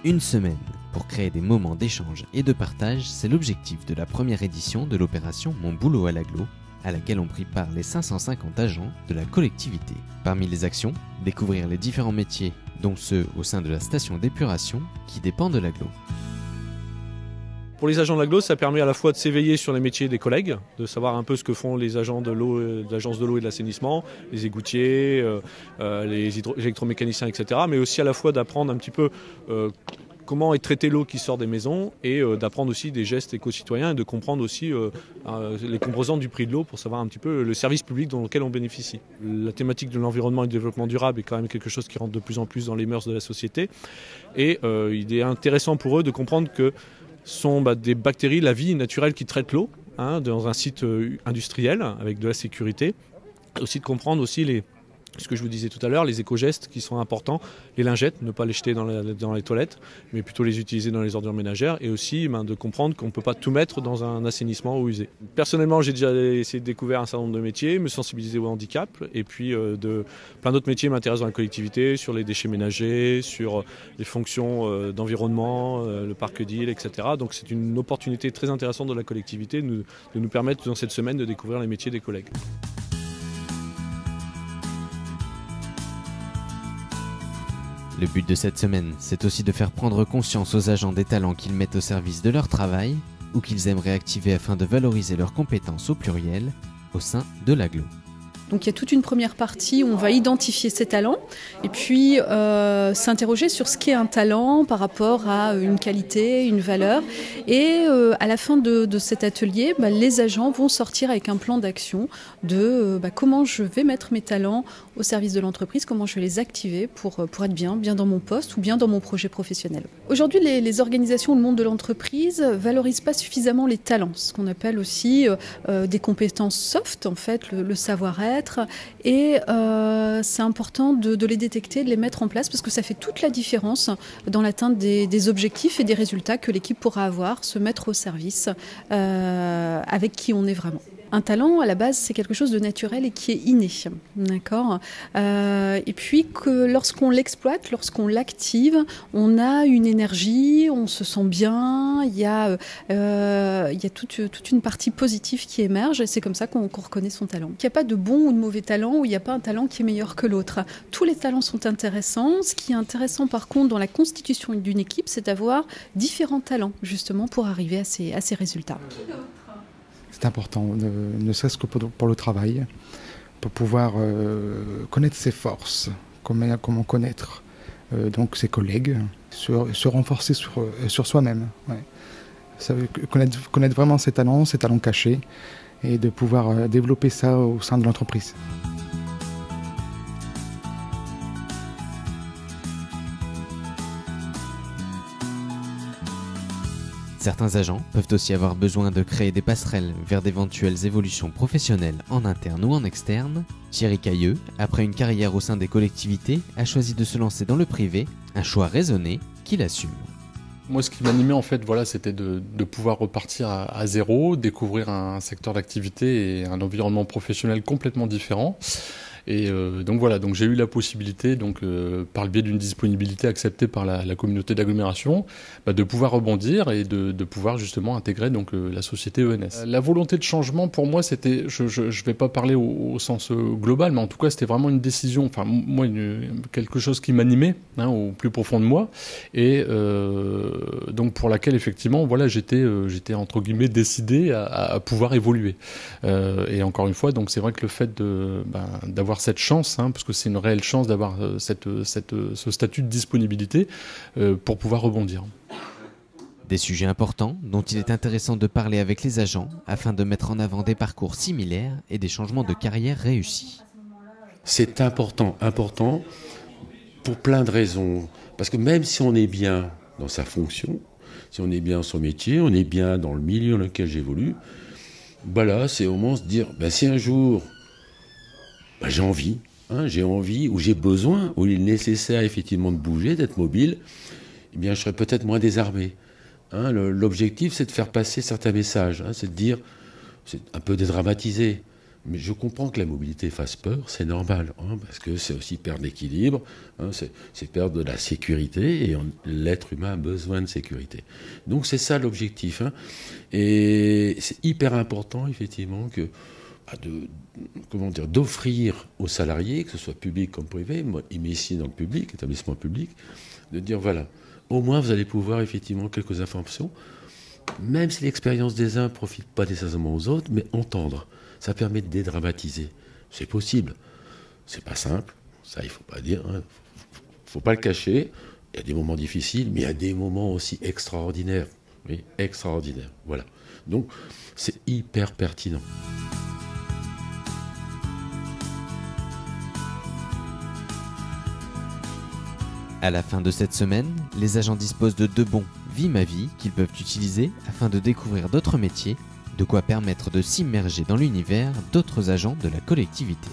Une semaine pour créer des moments d'échange et de partage, c'est l'objectif de la première édition de l'opération Mon boulot à l'agglo, à laquelle ont pris part les 550 agents de la collectivité. Parmi les actions, découvrir les différents métiers, dont ceux au sein de la station d'épuration qui dépend de l'agglo. Pour les agents de l'agglo, ça permet à la fois de s'éveiller sur les métiers des collègues, de savoir un peu ce que font les agents de l'eau, de l'agence de l'eau et de l'assainissement, les égoutiers, les électromécaniciens, etc. Mais aussi à la fois d'apprendre un petit peu comment est traitée l'eau qui sort des maisons et d'apprendre aussi des gestes éco-citoyens et de comprendre aussi les composantes du prix de l'eau pour savoir un petit peu le service public dans lequel on bénéficie. La thématique de l'environnement et du développement durable est quand même quelque chose qui rentre de plus en plus dans les mœurs de la société et il est intéressant pour eux de comprendre que sont des bactéries, la vie naturelle qui traite l'eau dans un site industriel avec de la sécurité. Aussi de comprendre aussi ce que je vous disais tout à l'heure, les éco-gestes qui sont importants, les lingettes, ne pas les jeter dans les toilettes, mais plutôt les utiliser dans les ordures ménagères et aussi de comprendre qu'on ne peut pas tout mettre dans un assainissement ou usé. Personnellement, j'ai déjà essayé de découvrir un certain nombre de métiers, me sensibiliser au handicap et puis plein d'autres métiers m'intéressent dans la collectivité, sur les déchets ménagers, sur les fonctions d'environnement, le parc d'île, etc. Donc c'est une opportunité très intéressante de la collectivité de nous permettre dans cette semaine de découvrir les métiers des collègues. Le but de cette semaine, c'est aussi de faire prendre conscience aux agents des talents qu'ils mettent au service de leur travail ou qu'ils aimeraient activer afin de valoriser leurs compétences au pluriel au sein de l'agglo. Donc il y a toute une première partie où on va identifier ces talents et puis s'interroger sur ce qu'est un talent par rapport à une qualité, une valeur. Et à la fin de cet atelier, les agents vont sortir avec un plan d'action de comment je vais mettre mes talents au service de l'entreprise, comment je vais les activer pour être bien dans mon poste ou bien dans mon projet professionnel. Aujourd'hui, les organisations, le monde de l'entreprise valorisent pas suffisamment les talents, ce qu'on appelle aussi des compétences soft, en fait, le savoir-être. Et c'est important de les détecter, de les mettre en place parce que ça fait toute la différence dans l'atteinte des objectifs et des résultats que l'équipe pourra avoir, se mettre au service avec qui on est vraiment. Un talent, à la base, c'est quelque chose de naturel et qui est inné, d'accord ? Et puis que lorsqu'on l'exploite, lorsqu'on l'active, on a une énergie, on se sent bien, il y a toute une partie positive qui émerge et c'est comme ça qu'on reconnaît son talent. Il n'y a pas de bon ou de mauvais talent, ou il n'y a pas un talent qui est meilleur que l'autre. Tous les talents sont intéressants. Ce qui est intéressant, par contre, dans la constitution d'une équipe, c'est d'avoir différents talents, justement, pour arriver à ces résultats. C'est important, ne serait-ce que pour le travail, pour pouvoir connaître ses forces, comment connaître donc ses collègues, se renforcer sur soi-même. Ouais. Connaître vraiment ses talents cachés, et de pouvoir développer ça au sein de l'entreprise. Certains agents peuvent aussi avoir besoin de créer des passerelles vers d'éventuelles évolutions professionnelles en interne ou en externe. Thierry Cailleux, après une carrière au sein des collectivités, a choisi de se lancer dans le privé, un choix raisonné qu'il assume. Moi, ce qui m'animait, en fait, c'était de pouvoir repartir à zéro, découvrir un secteur d'activité et un environnement professionnel complètement différent. Et donc j'ai eu la possibilité, par le biais d'une disponibilité acceptée par la communauté d'agglomération, de pouvoir rebondir et de pouvoir justement intégrer la société ENS. La volonté de changement, pour moi, c'était, je vais pas parler au sens global, mais en tout cas, c'était vraiment une décision, quelque chose qui m'animait au plus profond de moi, et donc pour laquelle effectivement, j'étais entre guillemets décidé à pouvoir évoluer. Et encore une fois, donc c'est vrai que le fait d'avoir cette chance, parce que c'est une réelle chance d'avoir ce statut de disponibilité pour pouvoir rebondir. Des sujets importants dont il est intéressant de parler avec les agents afin de mettre en avant des parcours similaires et des changements de carrière réussis. C'est important pour plein de raisons. Parce que même si on est bien dans sa fonction, si on est bien dans son métier, on est bien dans le milieu dans lequel j'évolue, c'est au moins se dire, si un jour j'ai envie, ou j'ai besoin, ou il est nécessaire effectivement de bouger, d'être mobile, je serai peut-être moins désarmé. L'objectif, c'est de faire passer certains messages, c'est de dire, c'est un peu dédramatiser, Mais je comprends que la mobilité fasse peur, c'est normal, parce que c'est aussi perdre l'équilibre, c'est perdre de la sécurité, et l'être humain a besoin de sécurité. Donc c'est ça l'objectif. Et c'est hyper important, effectivement, d'offrir aux salariés, que ce soit public comme privé, moi, ici dans le public, établissement public, de dire voilà, au moins vous allez pouvoir effectivement quelques informations, même si l'expérience des uns ne profite pas nécessairement aux autres, mais entendre. Ça permet de dédramatiser. C'est possible. C'est pas simple. Ça, il faut pas dire. Faut pas le cacher. Il y a des moments difficiles, mais il y a des moments aussi extraordinaires. Oui, extraordinaires. Voilà. Donc, c'est hyper pertinent. À la fin de cette semaine, les agents disposent de 2 bons Vie ma vie qu'ils peuvent utiliser afin de découvrir d'autres métiers, de quoi permettre de s'immerger dans l'univers d'autres agents de la collectivité.